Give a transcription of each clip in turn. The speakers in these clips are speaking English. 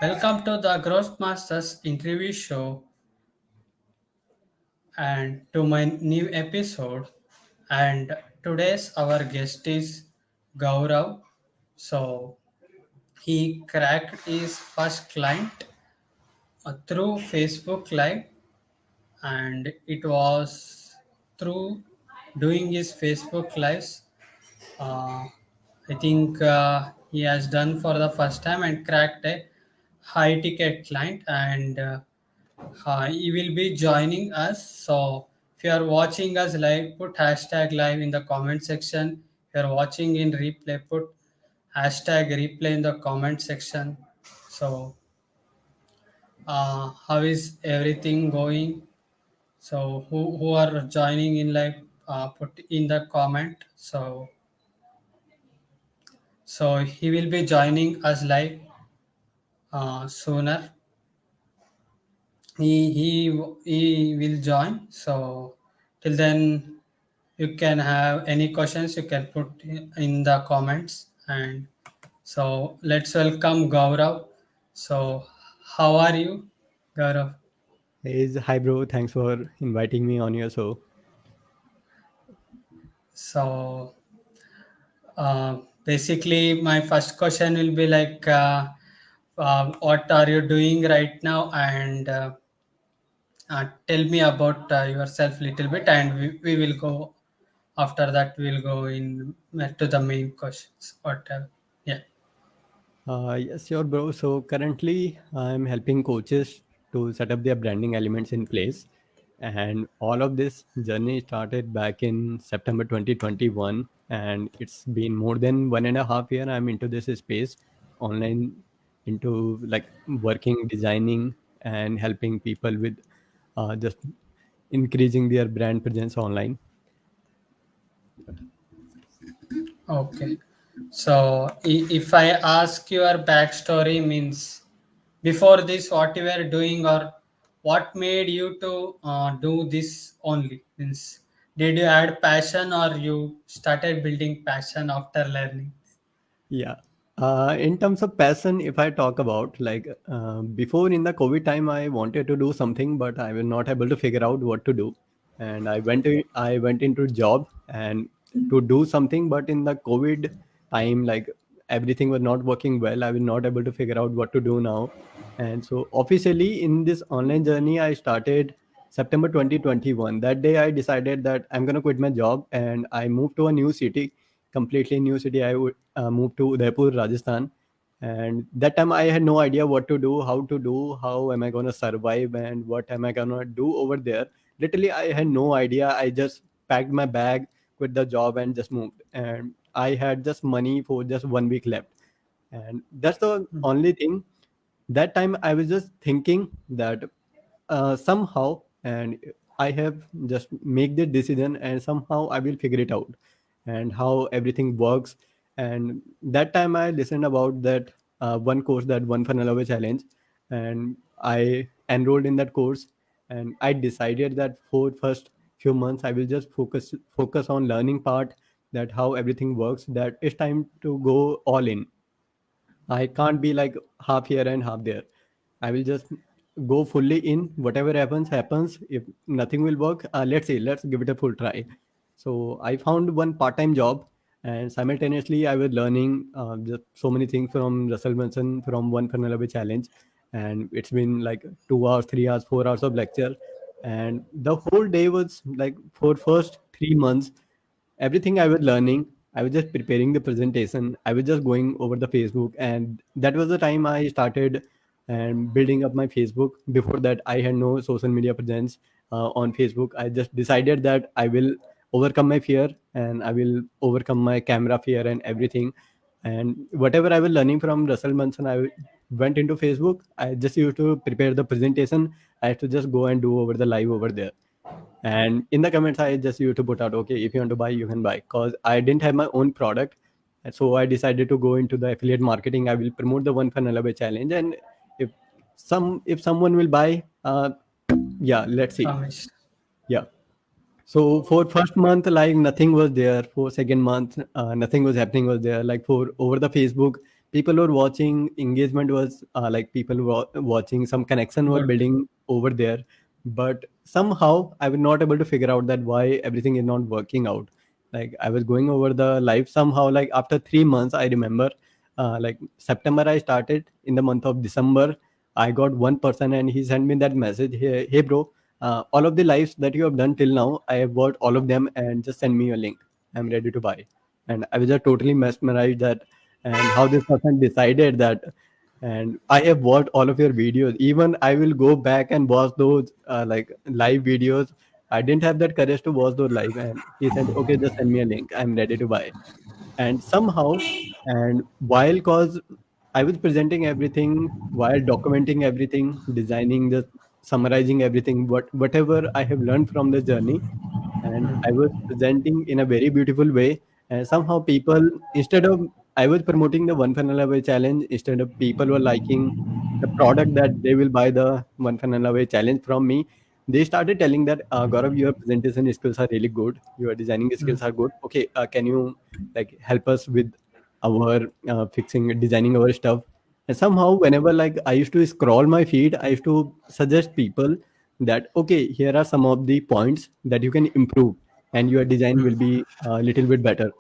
Welcome to the Growth Masters interview show and to my new episode. And today's our guest is Gaurav. So he cracked his first client through Facebook Live, and it was through doing his Facebook Lives. Uh, I think he has done for the first time and cracked a high ticket client and he will be joining us. So if you are watching us live, put hashtag live in the comment section. If you are watching in replay, put hashtag replay in the comment section. So how is everything going? So who are joining in live, put in the comment. So he will be joining us live sooner. He will join. So till then, you can have any questions you can put in the comments. And so let's welcome Gaurav. So how are you, Gaurav? Hi bro, thanks for inviting me on your show. So basically my first question will be like, what are you doing right now, and tell me about yourself little bit, and we will go after that. We'll go in to the main questions, whatever. Yeah. Yes, sure, bro. So currently, I'm helping coaches to set up their branding elements in place, and all of this journey started back in September 2021, and it's been more than 1.5 year. I'm into this space, online, into like working, designing, and helping people with just increasing their brand presence online. Okay. So if I ask your backstory, means before this what you were doing, or what made you to do this only, means did you add passion or you started building passion after learning? Yeah. In terms of passion, if I talk about like before in the COVID time, I wanted to do something, but I was not able to figure out what to do, and I went into job and to do something, but in the COVID time, like everything was not working well. I was not able to figure out what to do now, and so officially in this online journey, I started September 2021. That day, I decided that I'm gonna quit my job and I moved to a new city, completely new city. I would moved to Udaipur, Rajasthan, and that time I had no idea what to do, how to do, how am I gonna survive, and what am I gonna do over there. Literally, I had no idea. I just packed my bag, quit the job, and just moved. And I had just money for just 1 week left, and that's the Hmm. only thing. That time I was just thinking that somehow, and I have just make the decision, and somehow I will figure it out and how everything works. And that time I listened about that one course, that one funnel away challenge, and I enrolled in that course. And I decided that for first few months I will just focus on learning part, that how everything works, that it's time to go all in. I can't be like half here and half there. I will just go fully in. Whatever happens, happens. If nothing will work, let's see. Let's give it a full try. So I found one part-time job, and simultaneously I was learning just so many things from Russell Brunson, from One Funnel Away Challenge, and it's been like 2 hours, 3 hours, 4 hours of lecture, and the whole day was like for first 3 months, everything I was learning, I was just preparing the presentation. I was just going over the Facebook, and that was the time I started and building up my Facebook. Before that, I had no social media presence on Facebook. I just decided that I will overcome my fear and I will overcome my camera fear and everything. And whatever I was learning from Russell Munson, went into Facebook. I just used to prepare the presentation. I had to just go and do over the live over there. And in the comments I just used to put out, okay, if you want to buy you can buy, because I didn't have my own product. And so I decided to go into the affiliate marketing. I will promote the one funnel away challenge, and if if someone will buy, yeah, let's see. Ramesh. Yeah. So for first month, like nothing was there. For second month, nothing was happening was there. Like for over the Facebook, people were watching, engagement was like people were watching, some connection were Good. building over there. But somehow I was not able to figure out that why everything is not working out. Like I was going over the live somehow, like after 3 months I remember, like September I started. In the month of December I got one person and he sent me that message, hey bro, all of the lives that you have done till now I have watched all of them and just send me a link, I'm ready to buy. And I was just totally mesmerized that, and how this person decided that. And I have watched all of your videos, even I will go back and watch those like live videos. I didn't have that courage to watch those live, and he said okay, just send me a link, I'm ready to buy. And somehow, and while cause I was presenting everything, while documenting everything, designing the, summarizing everything, whatever I have learned from the journey, and I was presenting in a very beautiful way. And somehow people, instead of, I was promoting the one funnel away challenge, instead of people were liking the product that they will buy the one funnel away challenge from me, they started telling that Gaurav, your presentation skills are really good, your designing skills are good. Okay, can you like help us with our fixing, designing our stuff? And somehow whenever like I used to scroll my feed, I used to suggest people that okay, here are some of the points that you can improve and your design will be a little bit better.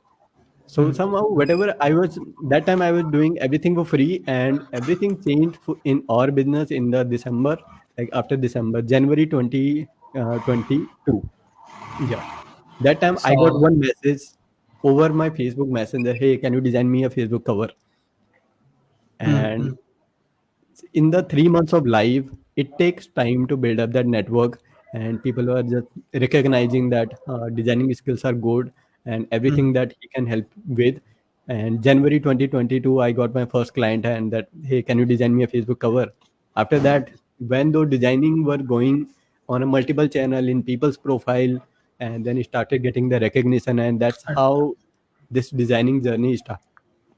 So somehow whatever I was, that time I was doing everything for free, and everything changed in our business in the December, like after December, January 2022. Yeah, that time I got So, one message over my Facebook Messenger, hey, can you design me a Facebook cover? And mm, in the 3 months of live, it takes time to build up that network, and people are just recognizing that designing skills are good and everything mm, that he can help with. And January 2022 I got my first client, and that, hey, can you design me a Facebook cover? After that, when those designing were going on a multiple channel in people's profile, and then it started getting the recognition, and that's mm. how this designing journey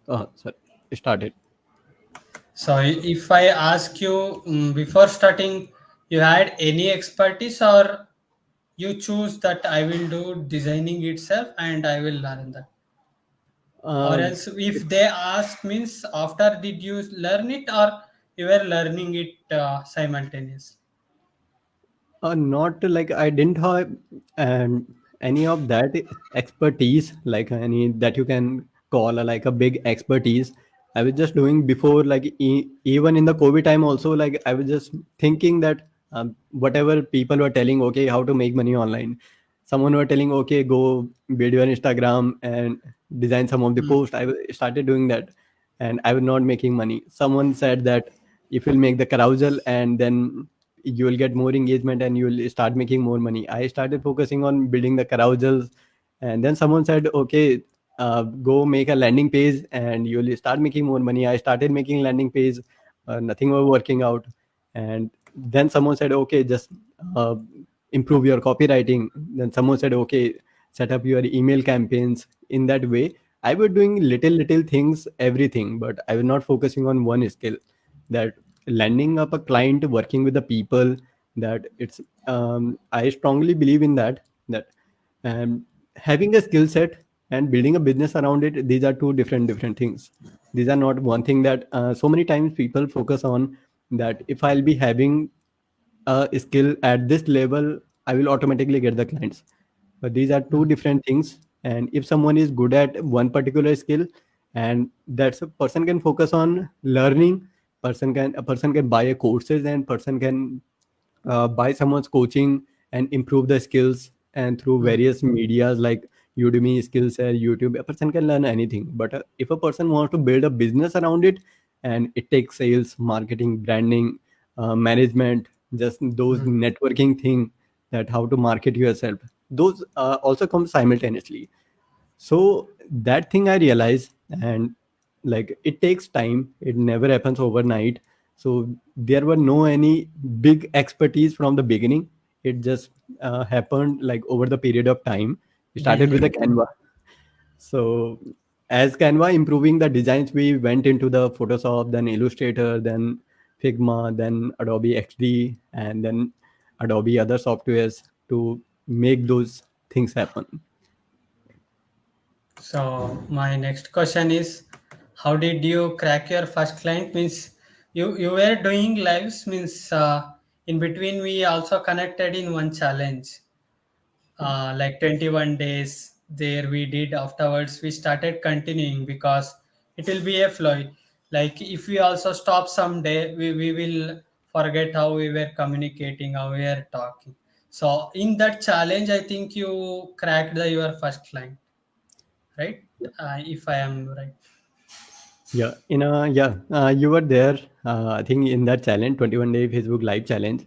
sorry, started. So, if I ask you before starting, you had any expertise, or you choose that I will do designing itself and I will learn that? Or um, else, if they ask, means after did you learn it, or you were learning it simultaneously? Not like I didn't have any of that expertise, like any that you can call like a big expertise. I was just doing before, like even in the COVID time also, like I was just thinking that whatever people were telling, okay, how to make money online. Someone were telling, okay, go build your Instagram and design some of the Mm, post. Started doing that, and I was not making money. Someone said that if you'll make the carousel and then you will get more engagement and you will start making more money. I started focusing on building the carousels, and then someone said, okay, go make a landing page and you will start making more money. I started making landing page, nothing was working out. And then someone said, okay, just uh, improve your copywriting. Then someone said, okay, set up your email campaigns. In that way I was doing little things, everything, but I was not focusing on one skill, that landing up a client, working with the people, that it's I strongly believe in that, that um, having a skill set and building a business around it, these are two different things. These are not one thing. That so many times people focus on that if I'll be having a skill at this level, I will automatically get the clients. But these are two mm, different things. And if someone is good at one particular skill, and that's a person can focus on learning, a person can buy a courses, and person can buy someone's coaching and improve the skills, and through mm, various medias like Udemy, skills, YouTube, a person can learn anything. But if a person wants to build a business around it, and it takes sales, marketing, branding, management, just those mm. networking thing, that how to market yourself, those also come simultaneously. So that thing I realized, and like it takes time, it never happens overnight. So there were no any big expertise from the beginning. It just happened like over the period of time. We started with the Building. Canva. So as Canva improving the designs, we went into the Photoshop, then Illustrator, then Figma, then Adobe XD, and then Adobe other softwares to make those things happen. So, my next question is, how did you crack your first client? Means you were doing lives. Means in between we also connected in one challenge, like 21 days there we did. Afterwards we started continuing because it will be a flow. Like if we also stop someday, we will forget how we were communicating, how we were talking. So in that challenge I think you cracked your first client, right? If I am right. Yeah, you were there. I think in that challenge, 21-day Facebook Live challenge,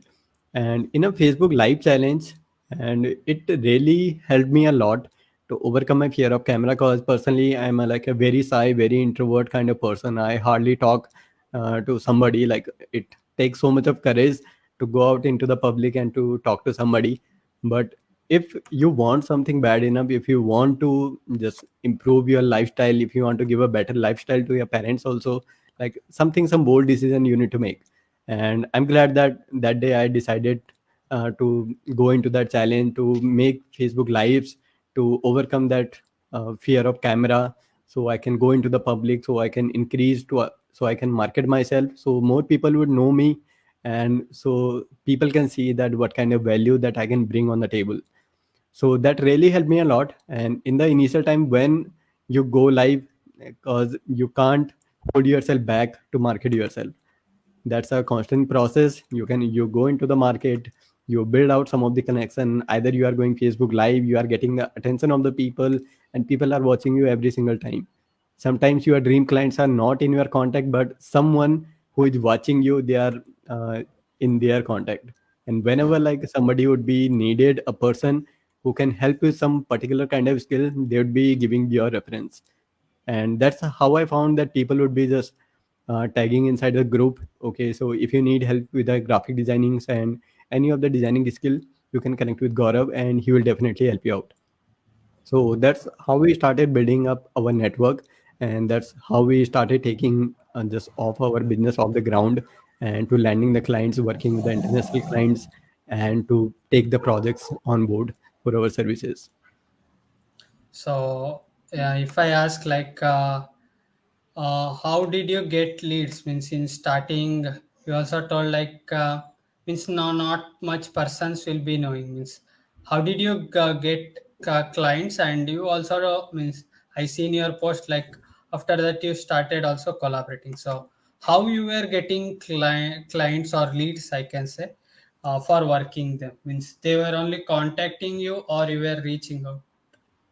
and in a Facebook Live challenge, and it really helped me a lot to overcome my fear of camera. Because personally, I'm like a very shy, very introvert kind of person. I hardly talk to somebody. Like it takes so much of courage to go out into the public and to talk to somebody. But if you want something bad enough, if you want to just improve your lifestyle, if you want to give a better lifestyle to your parents also, like something, some bold decision you need to make. And I'm glad that that day I decided to go into that challenge, to make Facebook lives, to overcome that fear of camera, so I can go into the public, so I can increase to so I can market myself, so more people would know me, and so people can see that what kind of value that I can bring on the table. So that really helped me a lot. And in the initial time when you go live, because you can't hold yourself back to market yourself, that's a constant process. You go into the market, you build out some of the connection. Either you are going Facebook live, you are getting the attention of the people, and people are watching you every single time. Sometimes your dream clients are not in your contact, but someone who is watching you, they are uh, in their contact. And whenever like somebody would be needed, a person who can help with some particular kind of skill, they would be giving your reference. And that's how I found that people would be just tagging inside the group. Okay, so if you need help with the graphic designings and any of the designing skill, you can connect with Gaurav and he will definitely help you out. So that's how we started building up our network, and that's how we started taking just off our business off the ground, and to landing the clients, working with the international clients, and to take the projects on board for our services. So if I ask like how did you get leads? Means in starting, you also told like means no, not much persons will be knowing. Means how did you get clients? And you also means I seen your post like after that you started also collaborating. So how you were getting clients or leads? I can say for working them. Means they were only contacting you or you were reaching out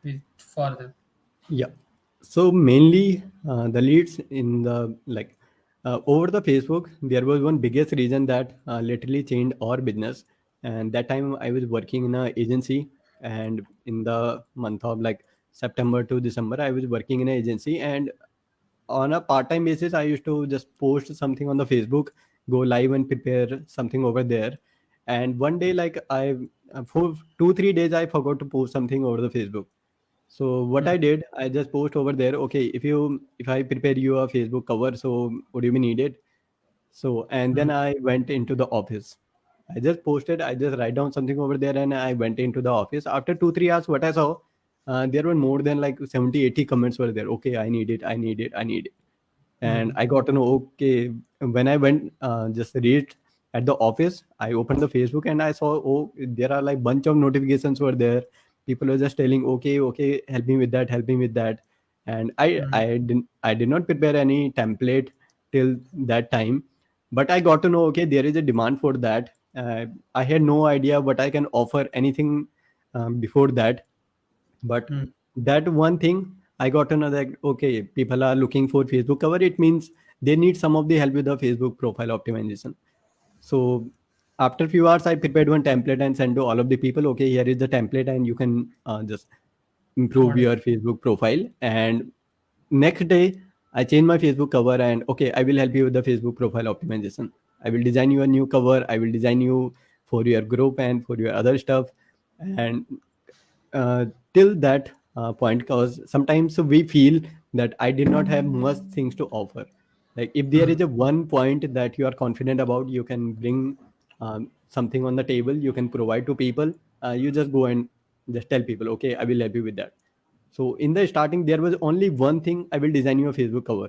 with for them. Yeah. So mainly the leads in the like over the Facebook, there was one biggest reason that literally changed our business. And that time I was working in an agency, and in the month of like September to December, I was working in an agency, and on a part-time basis, I used to just post something on the Facebook, go live and prepare something over there. And one day, like I for 2 3 days, I forgot to post something over the Facebook. So what Hmm. I did, I just post over there. Okay, if I prepare you a Facebook cover, so would you be needed? So and Hmm. then I went into the office. I just posted. I just write down something over there, and I went into the office. After 2 3 hours, what I saw, there were more than like 70 80 comments were there. Okay, I need it. I need it. I need it. And Hmm. I got to know. Okay, when I went just read at the office, I opened the Facebook and I saw, oh, there are like bunch of notifications were there. People were just telling, okay, okay, help me with that, help me with that. And Hmm. I did not prepare any template till that time, but I got to know, okay, there is a demand for that. I had no idea what I can offer anything before that, but Hmm. that one thing I got to know that okay, people are looking for Facebook cover. It means they need some of the help with the Facebook profile optimization. So after a few hours, I prepared one template and sent to all of the people. Okay, here is the template, and you can just improve Modify. your Facebook profile. And next day, I changed my Facebook cover and okay, I will help you with the Facebook profile optimization. I will design you a new cover. I will design you for your group and for your other stuff. And uh, till that point, because sometimes we feel that I did not have much things to offer. Like if there Hmm. is a one point that you are confident about, you can bring something on the table, you can provide to people. You just go and just tell people, okay, I will help you with that. So in the starting, there was only one thing: I will design you a Facebook cover.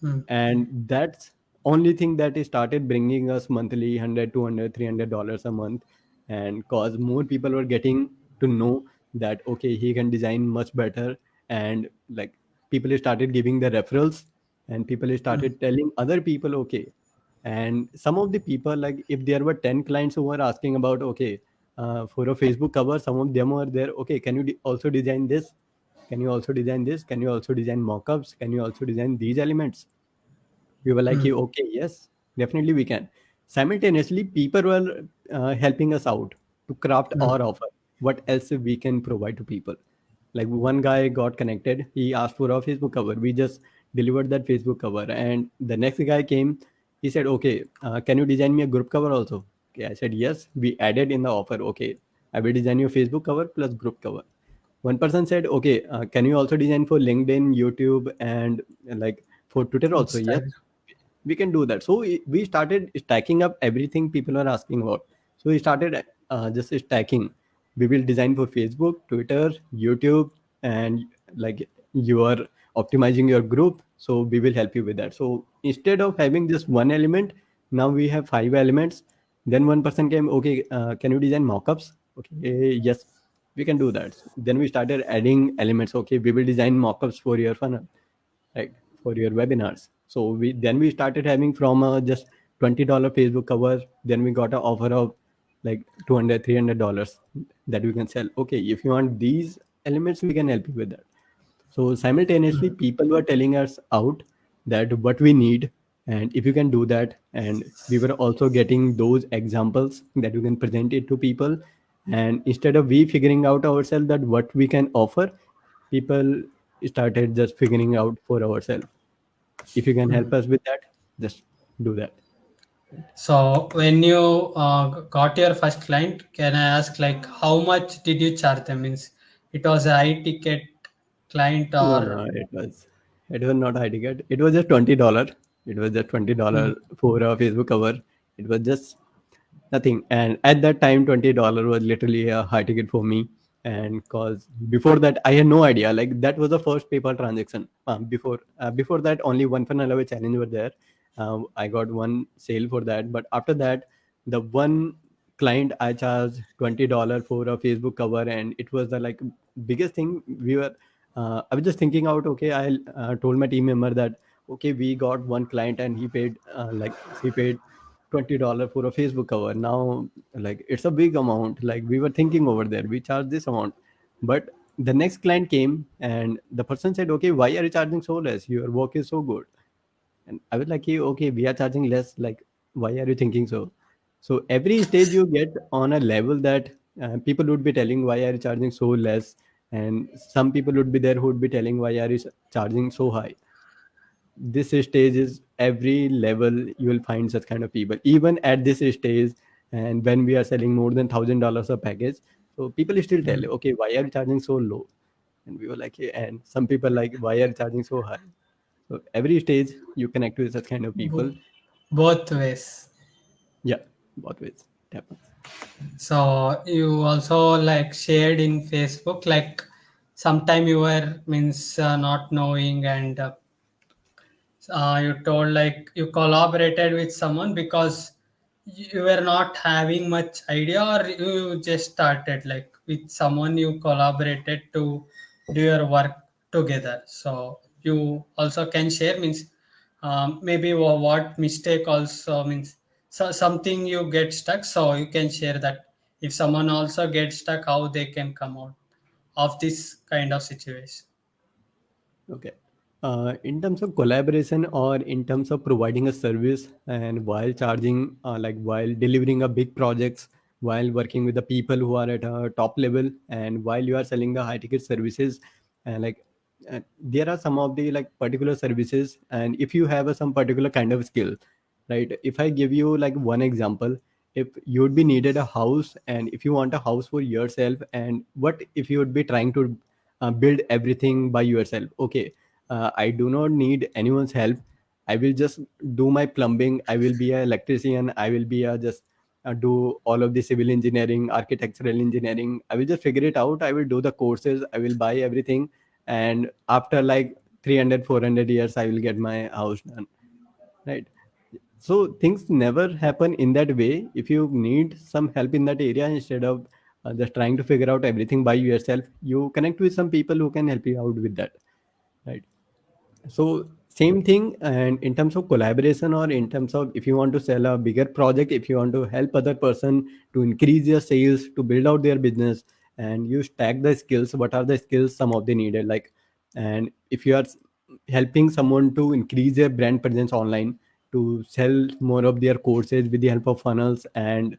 mm, and that's only thing that is started bringing us monthly 100, 200, $300 a month. And cause more people were getting to know that okay, he can design much better. And like people started giving the referrals, and people mm, started telling other people okay. And some of the people, like if there were 10 clients who were asking about okay, for a Facebook cover, some of them were there, okay, can you also design this, can you also design this, can you also design mockups, can you also design these elements. We were like, mm, okay, yes, definitely we can. Simultaneously, people were helping us out to craft mm, our offer. What else we can provide to people? Like one guy got connected. He asked for a Facebook cover. We just delivered that Facebook cover. And the next guy came. He said, okay, can you design me a group cover also? Okay, I said, yes. We added in the offer. Okay, I will design you a Facebook cover plus group cover. One person said, okay, can you also design for LinkedIn, YouTube, and like for Twitter also? Yes, Instagram. we can do that. So we started stacking up everything people are asking about. So we started just stacking. We will design for Facebook, Twitter, YouTube, and like you are optimizing your group, so we will help you with that. So instead of having just one element, now we have 5 elements. Then one person came, okay, can you design mockups? Okay, yes, we can do that. Then we started adding elements. Okay, we will design mockups for your funnel, right, for your webinars. So we started having from just $20 Facebook cover. Then we got an offer of like 200, $300 that we can sell. Okay, if you want these elements, we can help you with that. So simultaneously, Mm, people were telling us out that what we need, and if you can do that. And we were also getting those examples that you can present it to people. And instead of we figuring out ourselves that what we can offer, people started just figuring out for ourselves. If you can help mm. us with that, just do that. So when you got your first client, can I ask like how much did you charge them? Means it was a high ticket client No, or no, it was not high ticket. It was just $20. It was just mm, $20 for a Facebook cover. It was just nothing. And at that time, $20 was literally a high ticket for me. And cause before that, I had no idea. Like that was the first PayPal transaction. Before that, only one funnel away challenge were there. I got one sale for that. But after that, the one client I charged $20 for a Facebook cover, and it was the like biggest thing. I was just thinking out. Okay, I told my team member that okay, we got one client and he paid like he paid $20 for a Facebook cover. Now, like it's a big amount. Like we were thinking over there, we charge this amount. But the next client came and the person said, okay, why are you charging so less? Your work is so good. And I was like, "Hey, okay, we are charging less. Like, why are you thinking so?" So every stage you get on a level that people would be telling, why are you charging so less? And some people would be there who would be telling, why are you charging so high? This stage is every level you will find such kind of people even at this stage. And when we are selling more than $1,000 a package, so people still tell, mm, okay, why are you charging so low? And we were like, "Yeah," and some people like, why are you charging so high? So every stage you connect with such kind of people. bo- both ways. Yeah, both ways it happens. So you also like shared in Facebook like sometime you were means not knowing and you told like you collaborated with someone because you were not having much idea or you just started like with someone you collaborated to do your work together. So you also can share means maybe what mistake also means so something you get stuck, so you can share that if someone also gets stuck how they can come out of this kind of situation. Okay. In terms of collaboration or in terms of providing a service and while charging, like while delivering a big projects, while working with the people who are at a top level, and while you are selling the high ticket services, and like there are some of the like particular services, and if you have some particular kind of skill, right? If I give you like one example, if you would be needed a house, and if you want a house for yourself, and what if you would be trying to build everything by yourself? Okay, I do not need anyone's help. I will just do my plumbing. I will be an electrician. I will be a just do all of the civil engineering, architectural engineering. I will just figure it out. I will do the courses. I will buy everything, and after like 300 400 years I will get my house done, right? So things never happen in that way. If you need some help in that area, instead of just trying to figure out everything by yourself, you connect with some people who can help you out with that, right? So same thing, and in terms of collaboration, or in terms of if you want to sell a bigger project, if you want to help other person to increase their sales, to build out their business, and you stack the skills, what are the skills some of they needed, like, and if you are helping someone to increase their brand presence online, to sell more of their courses with the help of funnels, and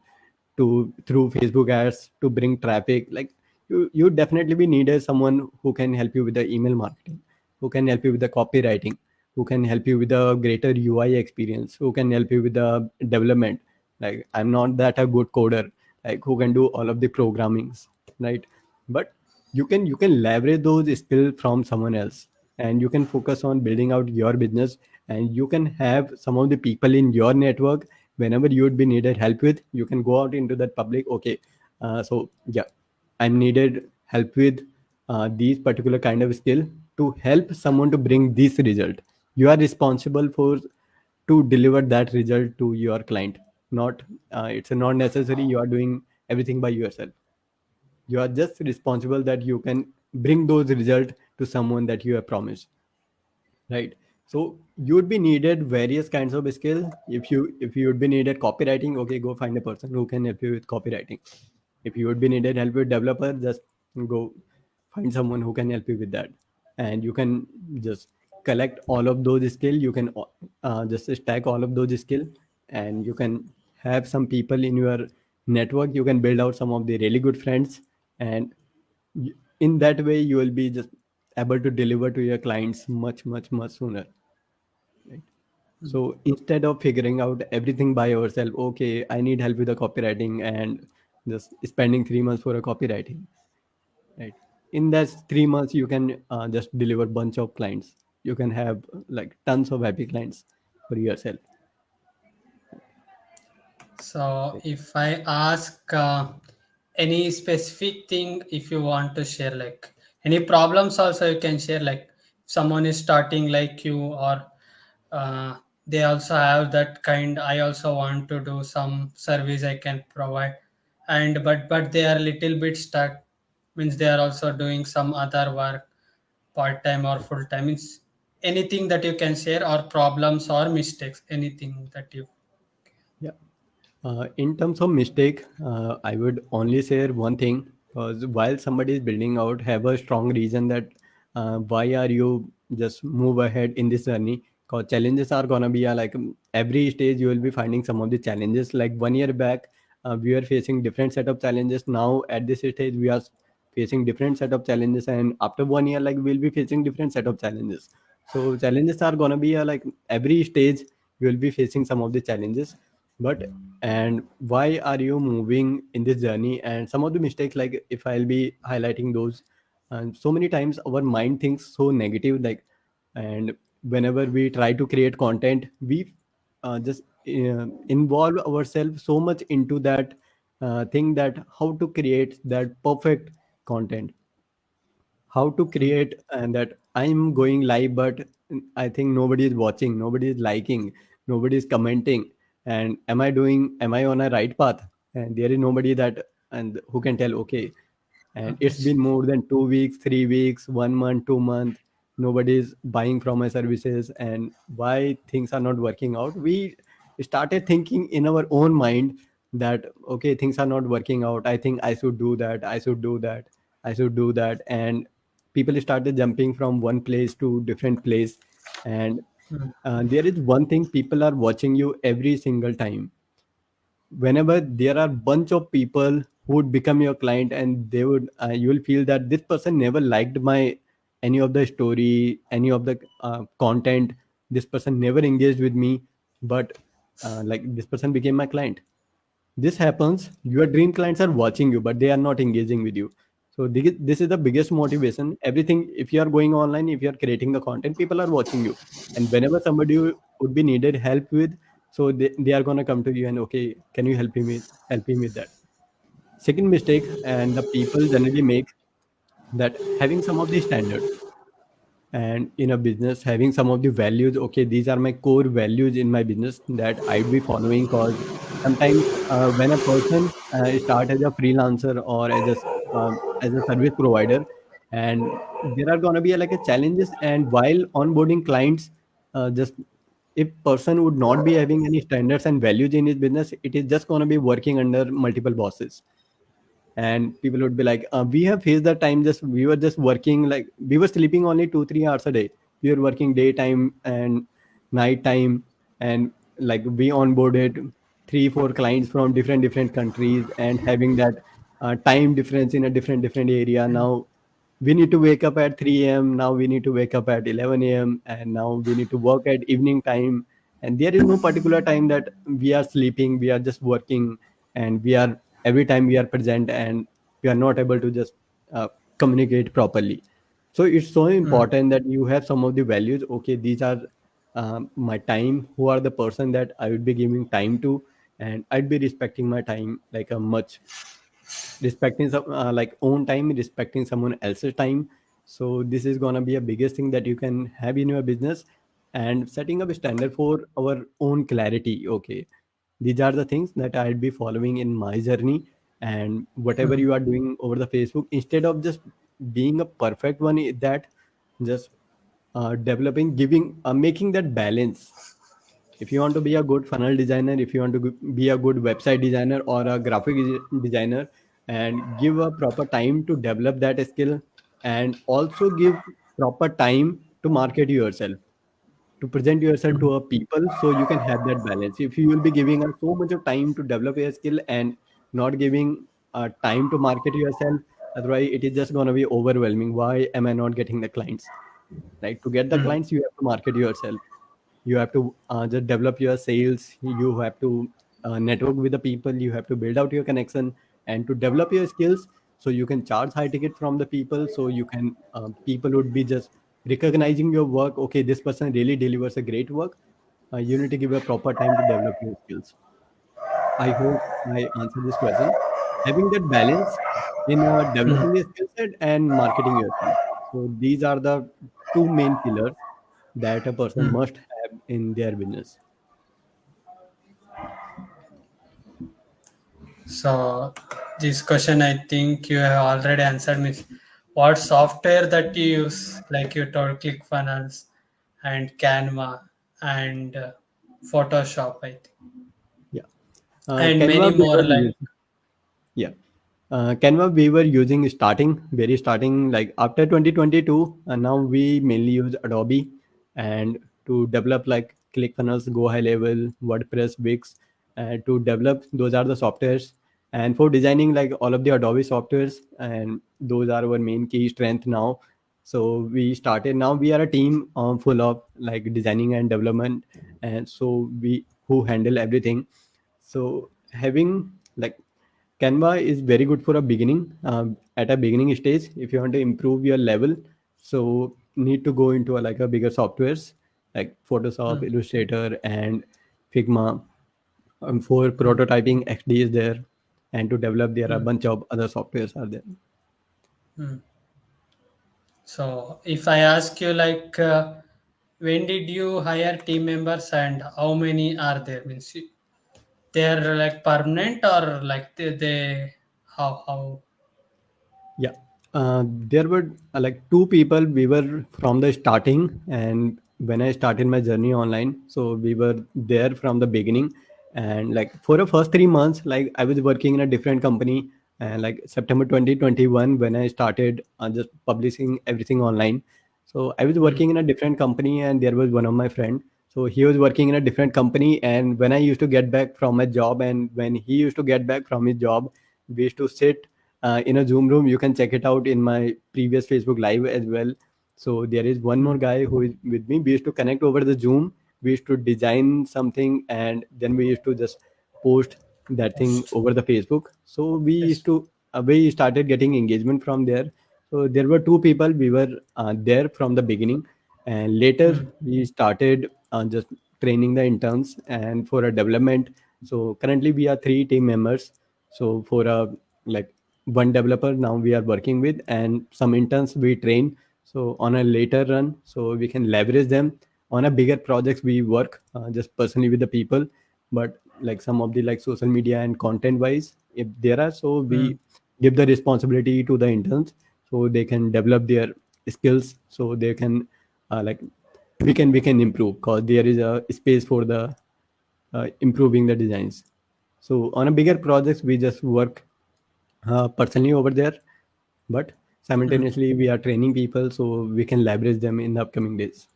to through Facebook ads to bring traffic, like, you definitely be needed someone who can help you with the email marketing, who can help you with the copywriting, who can help you with the greater UI experience, who can help you with the development. Like, I'm not that a good coder, like, who can do all of the programmings, right? But you can leverage those skills from someone else, and you can focus on building out your business, and you can have some of the people in your network. Whenever you would be needed help with, you can go out into that public. Okay, so yeah, I'm needed help with these particular kind of skill to help someone to bring this result. You are responsible for to deliver that result to your client. Not it's not necessary you are doing everything by yourself. You are just responsible that you can bring those results to someone that you have promised, right? So you would be needed various kinds of skill. If you would be needed copywriting, okay, go find a person who can help you with copywriting. If you would be needed help with developer, just go find someone who can help you with that. And you can just collect all of those skill. You can just stack all of those skill, and you can have some people in your network. You can build out some of the really good friends, and in that way you will be just able to deliver to your clients much much much sooner, right? So instead of figuring out everything by yourself, okay, I need help with the copywriting, and just spending 3 months for a copywriting, right? In that 3 months you can just deliver bunch of clients. You can have like tons of happy clients for yourself, So right? if I ask any specific thing, if you want to share, like any problems, also you can share. Like someone is starting like you, or they also have that kind. I also want to do some service I can provide, and but they are little bit stuck. Means they are also doing some other work, part time or full time. Means anything that you can share, or problems or mistakes, anything that you. Yeah. In terms of mistake, I would only say one thing, because while somebody is building out, have a strong reason that why are you just move ahead in this journey. Because challenges are gonna be like every stage you will be finding some of the challenges. Like 1 year back, we were facing different set of challenges. Now at this stage, we are facing different set of challenges, and after 1 year, like we'll be facing different set of challenges. So challenges are gonna be like every stage you will be facing some of the challenges. But and why are you moving in this journey, and some of the mistakes, like if I'll be highlighting those. And so many times our mind thinks so negative, like, and whenever we try to create content, we just involve ourselves so much into that thing, that how to create that perfect content, how to create, and that I'm going live, but I think nobody is watching, nobody is liking, nobody is commenting, and am I on a right path? And there is nobody that and who can tell, okay, and Okay. it's been more than 2 weeks, 3 weeks, 1 month, 2 month, nobody is buying from my services, and why things are not working out. We started thinking in our own mind that, okay, things are not working out, I think I should do that, I should do that, I should do that. And people started jumping from one place to different place. And Hmm. there is one thing, people are watching you every single time. Whenever there are bunch of people who would become your client, and they would you will feel that this person never liked my any of the story, any of the content, this person never engaged with me, but like this person became my client. This happens, your dream clients are watching you, but they are not engaging with you. So this is the biggest motivation. Everything, if you are going online, if you are creating the content, people are watching you. And whenever somebody would be needed help with, so they are going to come to you and, okay, can you help me with that. Second mistake, and the people generally make, that having some of the standards. And in a business, having some of the values, okay, these are my core values in my business that I'd be following. Because sometimes when a person start as a freelancer or as a service provider, and there are going to be like a challenges, and while onboarding clients, just if person would not be having any standards and values in his business, it is just going to be working under multiple bosses. And people would be like, we have faced that time, just we were just working, like we were sleeping only 2 3 hours a day. We were working daytime and night time. And like we onboarded 3 4 clients from different countries, and having that time difference in a different area. Now we need to wake up at 3 a.m. Now we need to wake up at 11 a.m. And now we need to work at evening time. And there is no particular time that we are sleeping, we are just working. And we are every time we are present, and we are not able to just communicate properly. So it's so mm, important that you have some of the values. Okay, these are my time, who are the person that I would be giving time to, and I'd be respecting my time like a much, respecting some like own time, respecting someone else's time. So this is gonna be a biggest thing that you can have in your business. And setting up a standard for our own clarity. Okay, these are the things that I'll be following in my journey. And whatever mm, you are doing over the Facebook, instead of just being a perfect one, that just developing, giving, making that balance. If you want to be a good funnel designer, if you want to be a good website designer or a graphic designer, and give a proper time to develop that skill, and also give proper time to market yourself, to present yourself mm, to a people, so you can have that balance. If you will be giving us so much of time to develop your skill and not giving time to market yourself, otherwise it is just going to be overwhelming. Why am I not getting the clients? Right, to get the mm, clients you have to market yourself. You have to just develop your sales. You have to network with the people. You have to build out your connection and to develop your skills, so you can charge high ticket from the people. So you can people would be just recognizing your work. Okay, this person really delivers a great work. You need to give a proper time to develop your skills. I hope I answered this question. Having that balance in mm. developing a skill set and marketing yourself. So these are the two main pillars that a person Mm. must have in their business. So this question, I think you have already answered me. What software that you use, like you told ClickFunnels and Canva and Photoshop, I think, Yeah. and Canva many we more were like. using. Yeah. Canva we were using starting, very starting, like after 2022. And now we mainly use Adobe, and to develop like ClickFunnels, Go High Level, WordPress, Wix, to develop, those are the softwares. And for designing, like all of the Adobe softwares, and those are our main key strength now. So we started, now we are a team full of like designing and development. And so we who handle everything. So having like Canva is very good for a beginning, at a beginning stage. If you want to improve your level, so need to go into like a bigger softwares like Photoshop, Mm, Illustrator, and Figma. For mm, prototyping, XD is there, and to develop, there are a mm, bunch of other softwares are there. mm. So if I ask you like, when did you hire team members and how many are there? Means they're like permanent or like they how. Yeah. There were like two people. We were from the starting, and when I started my journey online, so we were there from the beginning. And like for the first 3 months, like I was working in a different company. And like September 2021, when I started just publishing everything online, so I was Mm, working in a different company, and there was one of my friend. So he was working in a different company, and when I used to get back from my job, and when he used to get back from his job, we used to sit in a Zoom room. You can check it out in my previous Facebook Live as well. So there is one more mm, guy who is with me. We used to connect over the Zoom. We used to design something, and then we used to just post that thing post. over the Facebook. So Yes. we started getting engagement from there. So there were two people. We were there from the beginning, and later Mm, we started just training the interns and for a development. So currently we are 3 team members. So for a like one developer now we are working with, and some interns we train. so on a later run, so we can leverage them on a bigger projects we work just personally with the people. But like some of the like social media and content wise, if there are, so Mm. we give the responsibility to the interns so they can develop their skills, so they can like we can improve because there is a space for the improving the designs. So on a bigger projects we just work personally over there, but Mm. simultaneously we are training people so we can leverage them in the upcoming days.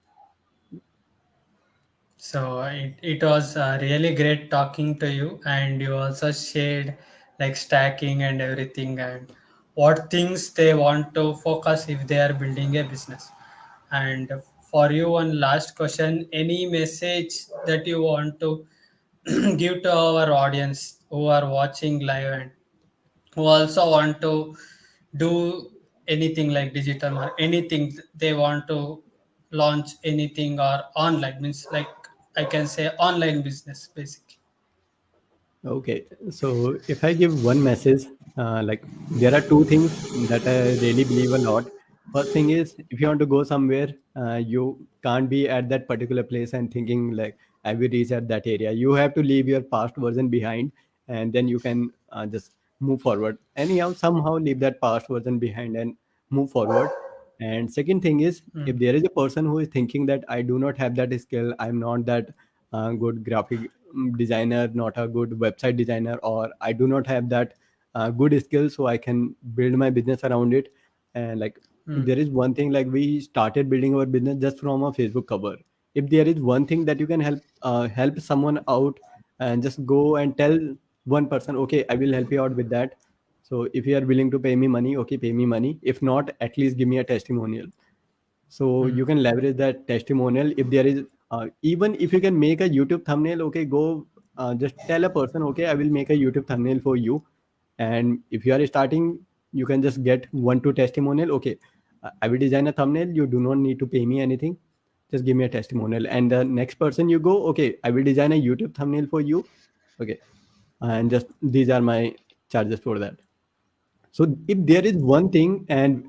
So it was really great talking to you, and you also shared like stacking and everything, and what things they want to focus if they are building a business. And for you, one last question: any message that you want to give to our audience who are watching live and who also want to do anything like digital or anything they want to launch anything or online means like I can say online business basically. Okay, so if I give one message, like there are two things that I really believe a lot. First thing is, if you want to go somewhere, you can't be at that particular place and thinking like I will reach at that area. You have to leave your past version behind, and then you can just move forward. Anyhow, somehow leave that past version behind and move forward. And second thing is, if Mm, there is a person who is thinking that I do not have that skill, I'm not that good graphic designer, not a good website designer, or I do not have that good skill, so I can build my business around it. And like mm, there is one thing, like we started building our business just from a Facebook cover. If there is one thing that you can help someone out, and just go and tell one person, okay, I will help you out with that. So if you are willing to pay me money, okay, pay me money. If not, at least give me a testimonial, so mm, you can leverage that testimonial. If there is even if you can make a YouTube thumbnail, okay, go just tell a person, okay, I will make a YouTube thumbnail for you. And if you are starting, you can just get one two testimonial, okay, I will design a thumbnail, you do not need to pay me anything, just give me a testimonial. And the next person you go, okay, I will design a YouTube thumbnail for you, okay, and just these are my charges for that. So if there is one thing, and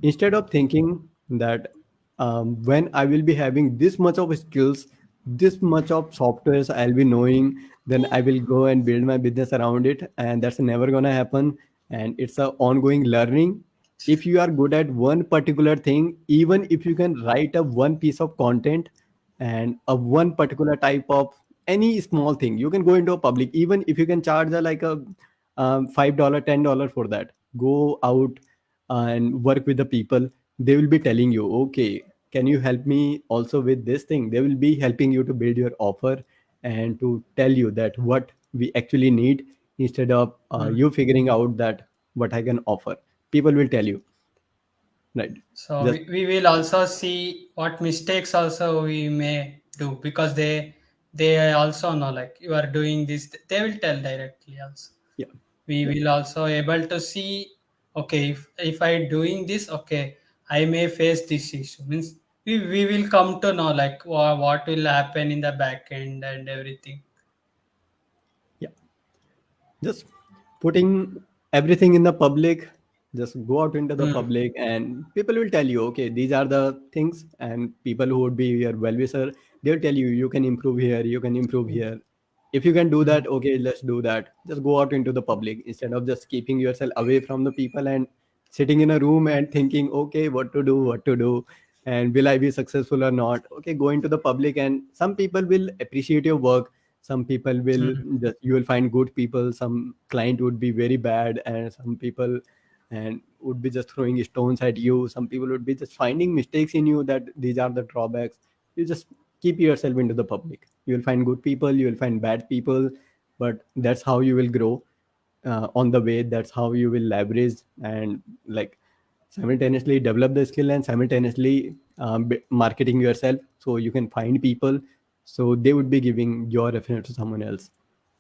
instead of thinking that when I will be having this much of skills, this much of softwares I'll be knowing, then I will go and build my business around it, and that's never gonna happen. And it's a ongoing learning. If you are good at one particular thing, even if you can write a one piece of content and a one particular type of any small thing, you can go into a public. Even if you can charge like a $5, $10 for that, go out and work with the people. They will be telling you, okay, can you help me also with this thing? They will be helping you to build your offer and to tell you that what we actually need, instead of mm. you figuring out that what I can offer. People will tell you, right? So Just we will also see what mistakes also we may do because they also know like you are doing this they will tell directly also. yeah, We yeah, will also able to see okay if I doing this okay I may face this issue means we will come to know like what will happen in the back end and everything. yeah. Just putting everything in the public, just go out into the Hmm. public and people will tell you, okay, these are the things. And people who would be your well-wisher, they'll tell you, you can improve here, you can improve here. If you can do Hmm. that, okay, let's do that. Just go out into the public instead of just keeping yourself away from the people and sitting in a room and thinking, okay, what to do, and will I be successful or not. Okay, go into the public, and some people will appreciate your work. Some people will Hmm. just, you will find good people. Some client would be very bad, and some people and would be just throwing stones at you. Some people would be just finding mistakes in you, that these are the drawbacks. You just keep yourself into the public. You will find good people, you will find bad people, but that's how you will grow on the way. That's how you will leverage and like simultaneously develop the skill, and simultaneously marketing yourself, so you can find people, so they would be giving your reference to someone else.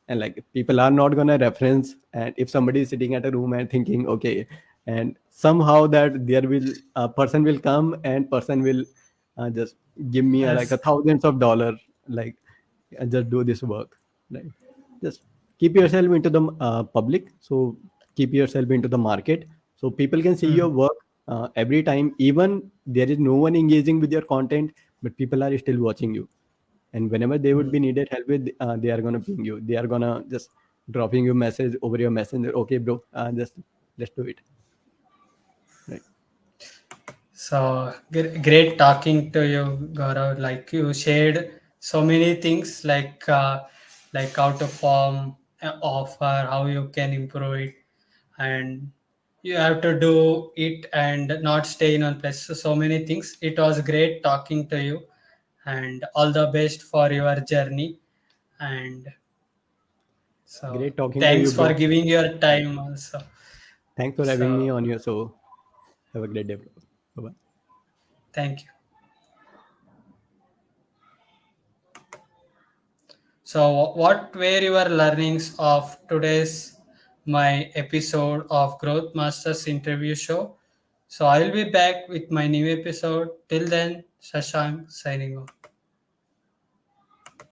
And like people are not gonna reference, and if somebody is sitting at a room and thinking, okay, and somehow that there will a person will come and person will just give me like a Yes. thousands of dollar, like just do this work, right? Just keep yourself into the public, so keep yourself into the market, so people can see Hmm. your work. every time, even there is no one engaging with your content, but people are still watching you. And whenever they would Mm. be needed help with, they are gonna ping you. They are gonna just dropping you message over your messenger. Okay, bro, just let's do it. Right. So great talking to you, Gaurav. Like you shared so many things, like how to form an offer, how you can improve it, and you have to do it and not stay in one place. So many things. It was great talking to you, and all the best for your journey. And so Great talking to you, thanks for bro. giving your time also. Thanks for having me So on your show. Have a great day, bro. Bye bye. thank you. So, what were your learnings of today's my episode of Growth Masters interview show? So, I will be back with my new episode. Till then, Shashank signing off.